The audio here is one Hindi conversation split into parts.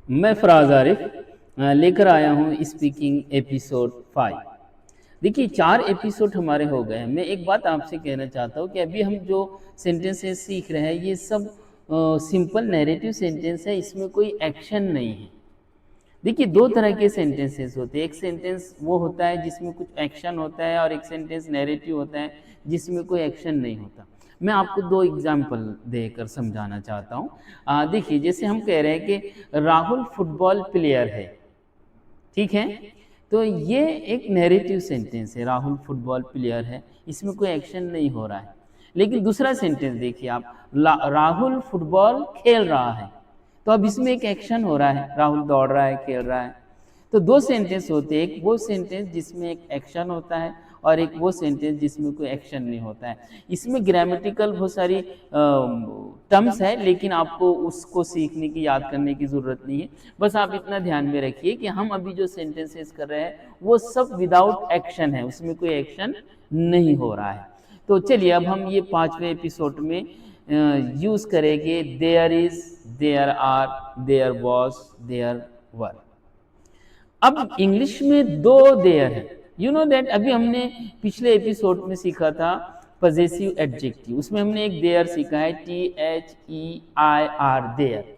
मैं फराज आरिफ लेकर आया हूँ स्पीकिंग एपिसोड 5। देखिए 4 एपिसोड हमारे हो गए हैं। मैं एक बात आपसे कहना चाहता हूँ कि अभी हम जो सेंटेंसेस सीख रहे हैं ये सब सिंपल नैरेटिव सेंटेंस है, इसमें कोई एक्शन नहीं है। देखिए 2 तरह के सेंटेंसेस होते हैं। एक सेंटेंस वो होता है जिसमें कुछ एक्शन होता है और एक सेंटेंस नैरेटिव होता है जिसमें कोई एक्शन नहीं होता। मैं आपको 2 एग्जाम्पल देकर समझाना चाहता हूँ। देखिए जैसे हम कह रहे हैं कि राहुल फुटबॉल प्लेयर है, ठीक है? तो ये एक नैरेटिव सेंटेंस है, राहुल फुटबॉल प्लेयर है, इसमें कोई एक्शन नहीं हो रहा है। लेकिन दूसरा सेंटेंस देखिए आप, राहुल फुटबॉल खेल रहा है, तो अब इसमें एक एक्शन हो रहा है, राहुल दौड़ रहा है, खेल रहा है। तो 2 सेंटेंस होते हैं, एक वो सेंटेंस जिसमें एक एक्शन होता है और एक वो सेंटेंस जिसमें कोई एक्शन नहीं होता है। इसमें ग्रामेटिकल बहुत सारी टर्म्स है, लेकिन आपको उसको सीखने की, याद करने की ज़रूरत नहीं है। बस आप इतना ध्यान में रखिए कि हम अभी जो सेंटेंसेस कर रहे हैं वो सब विदाउट एक्शन है, उसमें कोई एक्शन नहीं हो रहा है। तो चलिए अब हम ये 5वें एपिसोड में यूज़ करेंगे there is, there are, there was, there were. अब इंग्लिश में 2 देयर है, यू नो दैट। अभी हमने पिछले एपिसोड में सीखा था पजेसिव एडजेक्टिव, उसमें हमने एक देयर सीखा है, THEIR देयर,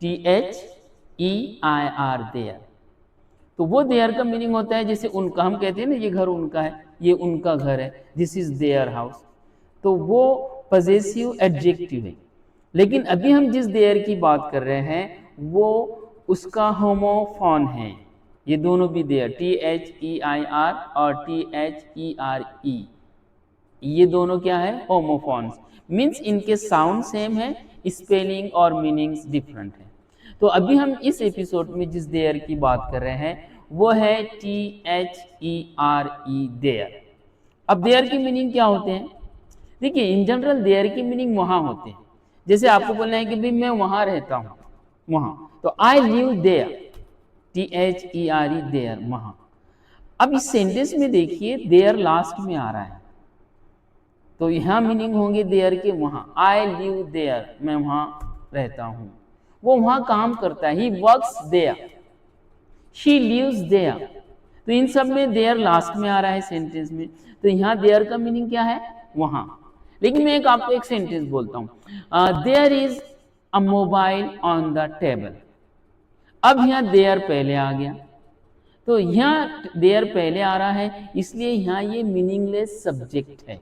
THEIR देयर। तो वो देयर का मीनिंग होता है जैसे उनका, हम कहते हैं ना ये घर उनका है, ये उनका घर है, दिस इज देयर हाउस। तो वो पजेसिव एडजेक्टिव है। लेकिन अभी हम जिस देयर की बात कर रहे हैं वो उसका होमोफोन है। ये दोनों भी देयर, THEIR और THERE, ये दोनों क्या है, होमोफोन्स। मीन्स इनके साउंड सेम है, स्पेलिंग और मीनिंग्स डिफरेंट है। तो अभी हम इस एपिसोड में जिस देयर की बात कर रहे हैं वो है THERE देयर। अब देयर की मीनिंग क्या होते हैं? देखिए इन जनरल देयर की मीनिंग वहां होते हैं। जैसे आपको बोलना है कि भाई मैं वहां रहता हूं, वहां, तो I live there, THERE there, वहां। अब इस सेंटेंस में देखिए देयर लास्ट में आ रहा है, तो यहाँ मीनिंग होंगे देयर के वहां। आई लिव देयर, मैं वहां रहता हूं। वो वहां काम करता है, he works there, she lives there. तो इन सब में देयर लास्ट में आ रहा है सेंटेंस में, तो यहाँ देयर का मीनिंग क्या है, वहां। लेकिन मैं एक आपको एक सेंटेंस बोलता हूं, there is a mobile on the table. अब यहाँ देयर पहले आ गया, तो यहाँ देयर पहले आ रहा है, इसलिए यहाँ ये मीनिंगलेस सब्जेक्ट है।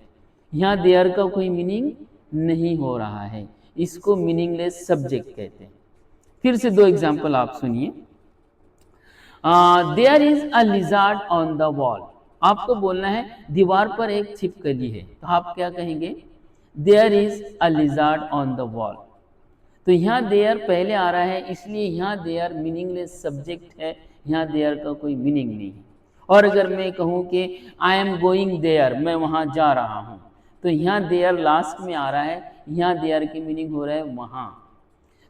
यहाँ देयर का कोई मीनिंग नहीं हो रहा है, इसको मीनिंगलेस सब्जेक्ट कहते हैं। फिर से 2 एग्जाम्पल आप सुनिए। There is a lizard on the wall. आपको बोलना है दीवार पर एक छिपकली है, तो आप क्या कहेंगे, there is a lizard on the wall. तो यहाँ देयर पहले आ रहा है, इसलिए यहाँ देयर मीनिंगलेस सब्जेक्ट है, यहाँ देयर का कोई मीनिंग नहीं है। और अगर मैं कहूँ कि आई एम गोइंग देयर, मैं वहाँ जा रहा हूँ, तो यहाँ देयर लास्ट में आ रहा है, यहाँ देयर की मीनिंग हो रहा है वहाँ।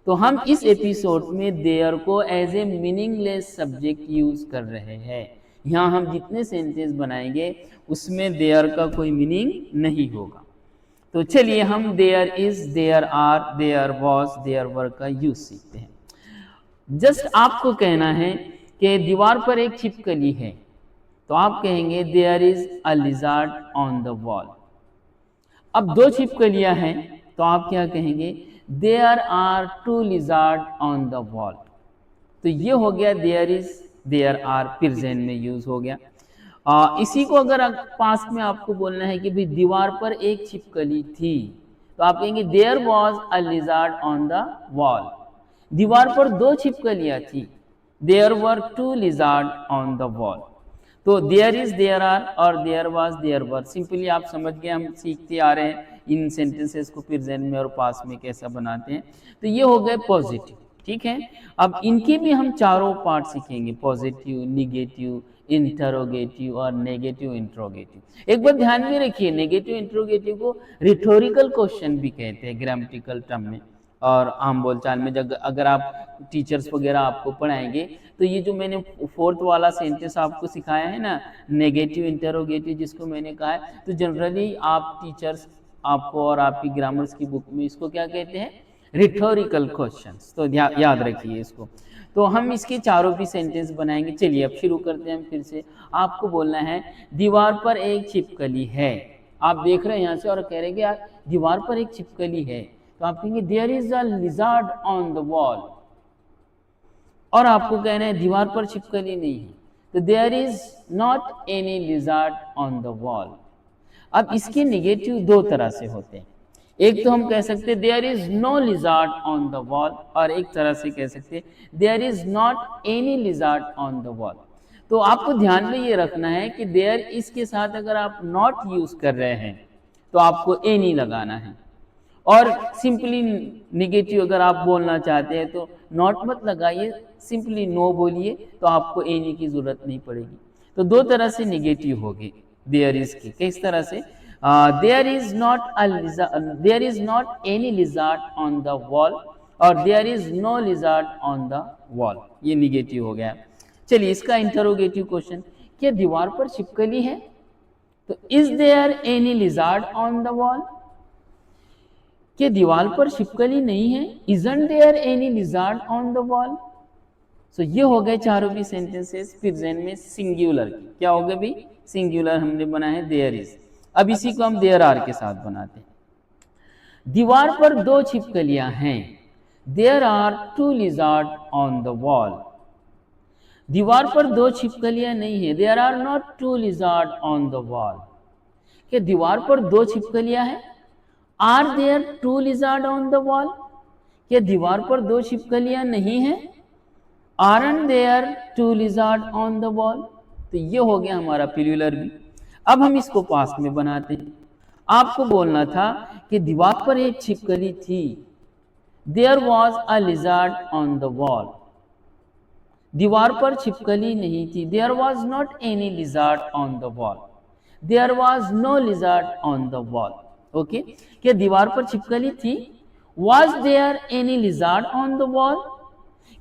तो हम इस एपिसोड में देयर को as a meaningless subject use कर रहे हैं। यहाँ हम जितने सेंटेंस बनाएंगे उसमें देयर का कोई मीनिंग नहीं होगा। तो चलिए हम there is, there are, there was, there were का यूज सीखते हैं। जस्ट आपको कहना है कि दीवार पर एक छिपकली है, तो आप कहेंगे there is a lizard on the wall. अब 2 छिपकलियां हैं, तो आप क्या कहेंगे, there are 2 lizard on the wall. तो ये हो गया there is, there are present में यूज हो गया। इसी को अगर पास्ट में आपको बोलना है कि भाई दीवार पर एक छिपकली थी, तो आप कहेंगे there was a lizard on the wall. दीवार पर 2 छिपकलियां थी, there were 2 lizard on the wall. तो देयर इज, देयर आर और there was, there were, simply आप समझ गए, हम सीखते आ रहे हैं इन सेंटेंसेस को प्रेजेंट में और पास्ट में कैसा बनाते हैं। तो ये हो गए पॉजिटिव, ठीक है। अब इनके भी हम चारों पार्ट सीखेंगे, पॉजिटिव, निगेटिव, इंटरोगेटिव और नेगेटिव इंट्रोगेटिव। एक बात ध्यान में रखिए, नेगेटिव इंट्रोगेटिव को रिटोरिकल क्वेश्चन भी कहते हैं ग्रामेटिकल टर्म में और आम बोलचाल में। जब अगर आप टीचर्स वगैरह आपको पढ़ाएंगे तो ये जो मैंने 4th वाला सेंटेंस आपको सिखाया है ना, नेगेटिव इंटरोगेटिव जिसको मैंने कहा है, तो जनरली आप टीचर्स आपको और आपकी ग्रामर्स की बुक में इसको क्या कहते हैं, रिटोरिकल क्वेश्चंस। तो याद रखिए इसको। तो हम इसके चारों भी सेंटेंस बनाएंगे। चलिए अब शुरू करते हैं हम फिर से। आपको बोलना है दीवार पर एक छिपकली है। आप देख रहे हैं यहाँ से और कह रहे हैं कि यार दीवार पर एक छिपकली है, तो आप कहेंगे there is a lizard on the wall. और आपको कहना है दीवार पर छिपकली नहीं है, तो there is not any lizard on the wall. अब इसके निगेटिव दो तरह से होते हैं। एक तो हम कह सकते हैं there is no lizard on the wall, और एक तरह से कह सकते हैं there is not any lizard on the wall. तो आपको ध्यान में ये रखना है कि देयर इज के साथ अगर आप नॉट यूज कर रहे हैं तो आपको एनी लगाना है, और सिंपली निगेटिव अगर आप बोलना चाहते हैं तो नॉट मत लगाइए, सिंपली नो बोलिए, तो आपको एनी की जरूरत नहीं पड़ेगी। तो दो तरह से निगेटिव होगी देयर इज की। किस तरह से? There is not any lizard on the wall, और there is no lizard on the wall, ये निगेटिव हो गया। चलिए इसका इंटरोगेटिव क्वेश्चन, क्या दीवार पर छिपकली है? तो is there any lizard on the wall? क्या दीवार पर छिपकली नहीं है? Isn't there any lizard on the wall? So ये हो गए चारों भी सेंटेंसेस प्रेजेंट में सिंगुलर की। क्या हो गए भी? सिंगुलर हमने बनाया है देयर इज। अब इसी को हम देयर आर के साथ बनाते हैं। दीवार पर दो छिपकलियां हैं। There are two lizard on the wall. दीवार पर दो छिपकलियां नहीं है। There are not two lizard on the wall. क्या दीवार पर दो छिपकलियां हैं? Are there two lizard on the wall? क्या दीवार पर दो छिपकलियां नहीं हैं? Aren't there two lizard on the wall? तो ये हो गया हमारा प्लूरल भी। अब हम इसको पास्ट में बनाते हैं। आपको बोलना था कि दीवार पर एक छिपकली थी। There was a lizard on the wall. दीवार पर छिपकली नहीं थी। There was not any lizard on the wall. There was no lizard on the wall. Okay, क्या दीवार पर छिपकली थी? Was there any lizard on the wall?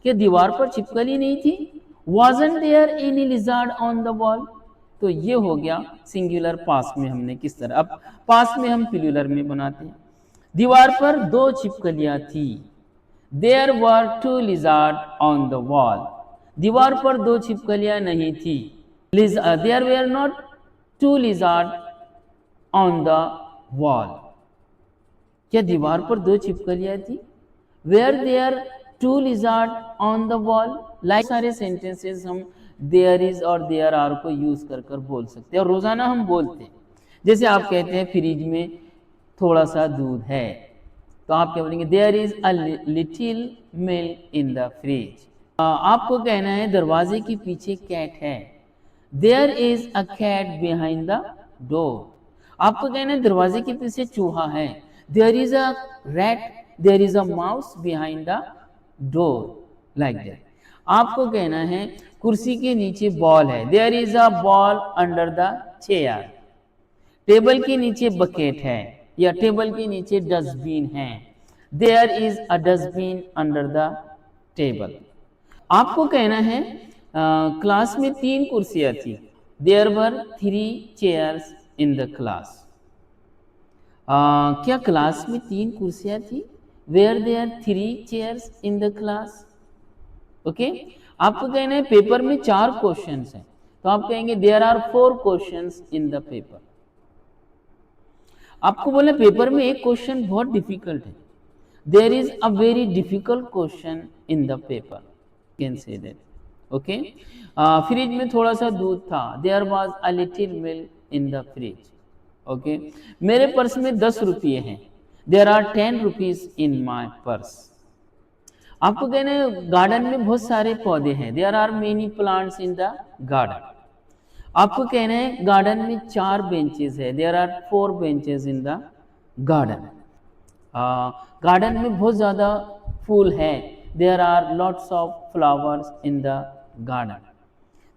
क्या दीवार पर छिपकली नहीं थी? Wasn't there any lizard on the wall? तो ये हो गया सिंगुलर पास्ट में हमने किस तरह। अब पास्ट में हम प्लूरल में बनाते हैं। दीवार पर दो छिपकलियां थी। There were two lizard on the wall. दीवार पर दो छिपकलियां नहीं थी। There were not two lizard on the wall. क्या दीवार पर दो छिपकलियां थी? Were there two lizard on the wall. Like सारे सेंटेंसेस हम देयर इज और देयर आर को यूज कर कर बोल सकते हैं, और रोजाना हम बोलते हैं। जैसे आप कहते हैं फ्रिज में थोड़ा सा दूध है, तो आप क्या बोलेंगे? There is a little milk in the fridge. आपको कहना है दरवाजे के पीछे कैट है। There is a cat behind the door. आपको कहना है दरवाजे के पीछे चूहा है। There is a rat, there is a mouse behind the door, like that. आपको कहना है कुर्सी के नीचे बॉल है। There is a ball under the chair. Table के नीचे बकेट है, या टेबल के नीचे डस्टबिन है। There is a dustbin under the table. आपको कहना है क्लास में 3 कुर्सियां थी। There were 3 chairs in the class. क्या क्लास में 3 कुर्सियां थी? Were there 3 chairs in the class. Okay, आपको कहना है पेपर में 4 क्वेश्चंस हैं, तो आप कहेंगे there are 4 questions in the paper. आपको बोले पेपर में एक क्वेश्चन बहुत डिफिकल्ट है। There is a very difficult question in the paper, can say that. Okay, fridge में थोड़ा सा दूध था। There was a little milk in the fridge. Okay, मेरे पर्स में 10 रुपये हैं। There are 10 rupees in my purse. आपको कहना है गार्डन में बहुत सारे पौधे हैं। There are many plants in the garden. आपको कहना है गार्डन में 4 बेंचेस है। There are 4 benches in the garden. Garden में बहुत ज़्यादा फूल है। There are lots of flowers in the garden.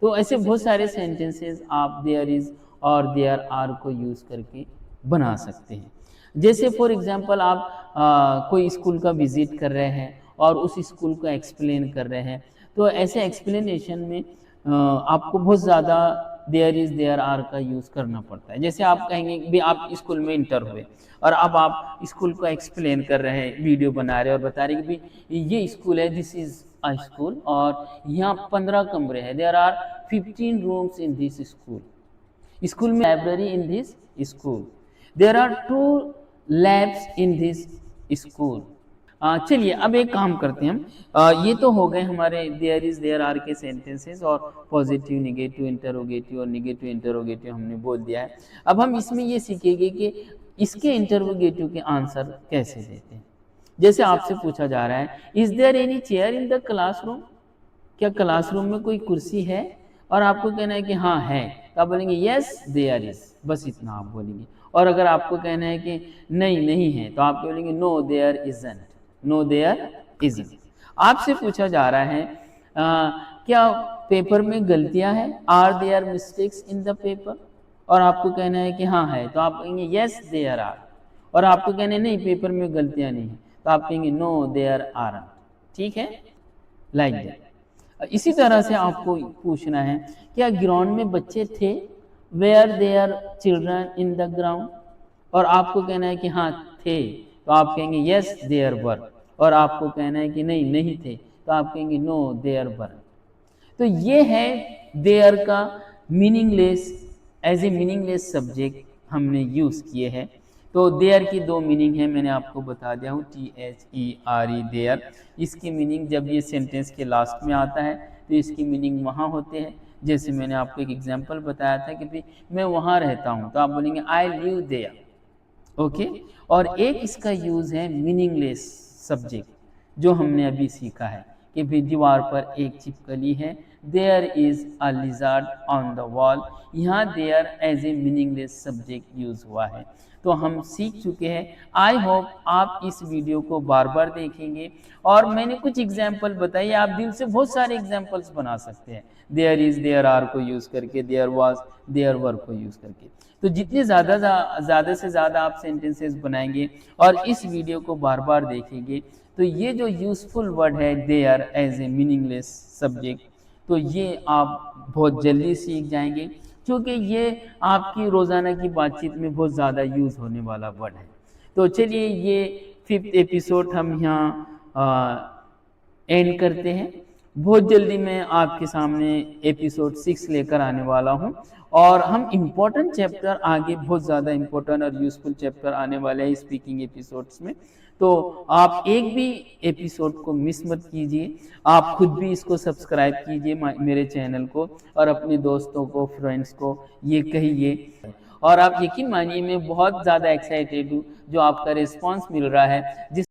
तो ऐसे बहुत सारे सेंटेंसेस आप देयर इज और देयर आर को यूज करके बना सकते हैं। जैसे फॉर एग्जांपल आप कोई स्कूल का विजिट कर रहे हैं और उस स्कूल को एक्सप्लेन कर रहे हैं, तो ऐसे एक्सप्लेनेशन में आपको बहुत ज़्यादा देयर इज देयर आर का यूज़ करना पड़ता है। जैसे आप कहेंगे भी आप स्कूल में इंटर हुए और अब आप स्कूल को एक्सप्लेन कर रहे हैं, वीडियो बना रहे हैं और बता रहे हैं कि भी ये स्कूल है, दिस इज अ स्कूल और यहाँ 15 कमरे हैं, there are 15 rooms in this school. School में library in this school, there are 2 labs in this school. चलिए अब एक काम करते हैं हम, ये तो हो गए हमारे देयर इज देयर आर के सेंटेंसेस और पॉजिटिव नेगेटिव इंटरोगेटिव और नेगेटिव इंटरोगेटिव हमने बोल दिया है। अब हम इसमें ये सीखेंगे कि इसके इंटरोगेटिव के आंसर कैसे देते हैं। जैसे आपसे पूछा जा रहा है is there any chair in the classroom, क्या क्लासरूम में कोई कुर्सी है, और आपको कहना है कि हाँ है, तो आप बोलेंगे यस देयर इज, बस इतना आप बोलेंगे। और अगर आपको कहना है कि नहीं नहीं है तो आप बोलेंगे no there isn't, no there isn't. आपसे पूछा जा रहा है क्या पेपर में गलतियां हैं, are there mistakes in the paper, और आपको कहना है कि हाँ है, तो आप कहेंगे यस देयर आर। और आपको कहना है नहीं पेपर में गलतियां नहीं है, तो आप कहेंगे नो देयर आर। ठीक है, लाइक दैट। इसी तरह से आपको पूछना है क्या ग्राउंड में बच्चे थे, were there children in the ground, और आपको कहना है कि हाँ थे, तो आप कहेंगे यस देयर वर। और आपको कहना है कि नहीं नहीं थे, तो आप कहेंगे नो देयर वर। तो ये है देयर का meaningless, as a meaningless subject हमने यूज़ किए हैं। तो देयर की 2 मीनिंग है, मैंने आपको बता दिया हूँ, THERE देयर। इसकी मीनिंग जब ये सेंटेंस के लास्ट में आता है तो इसकी मीनिंग वहाँ होते हैं। जैसे मैंने आपको एक एग्जांपल बताया था कि भाई मैं वहाँ रहता हूँ, तो आप बोलेंगे आई लिव देयर। ओके, और एक इसका यूज़ है मीनिंगलेस सब्जेक्ट जो हमने अभी सीखा है कि भाई दीवार पर एक छिपकली है, there is a lizard on the wall. यहाँ there as a meaningless subject use हुआ है। तो हम सीख चुके हैं। आई होप आप इस वीडियो को बार बार देखेंगे, और मैंने कुछ एग्जाम्पल बताइए, आप दिल से बहुत सारे एग्जाम्पल्स बना सकते हैं देयर इज देयर आर को यूज़ करके, देयर वाज देयर वर को यूज़ करके। तो जितने ज़्यादा से ज़्यादा आप सेंटेंसेस बनाएंगे और इस वीडियो को बार बार देखेंगे, तो ये जो यूज़फुल वर्ड है there as a meaningless subject, तो ये आप बहुत जल्दी सीख जाएंगे, क्योंकि ये आपकी रोज़ाना की बातचीत में बहुत ज़्यादा यूज़ होने वाला वर्ड है। तो चलिए ये 5th एपिसोड हम यहाँ एंड करते हैं। बहुत जल्दी मैं आपके सामने एपिसोड 6 लेकर आने वाला हूँ, और हम इम्पोर्टेंट चैप्टर आगे, बहुत ज़्यादा इम्पोर्टेंट और यूज़फुल चैप्टर आने वाले हैं स्पीकिंग एपिसोड्स में। तो आप एक भी एपिसोड को मिस मत कीजिए। आप खुद भी इसको सब्सक्राइब कीजिए मेरे चैनल को, और अपने दोस्तों को, फ्रेंड्स को ये कहिए। और आप यकीन मानिए मैं बहुत ज़्यादा एक्साइटेड हूँ जो आपका रिस्पांस मिल रहा है, जिस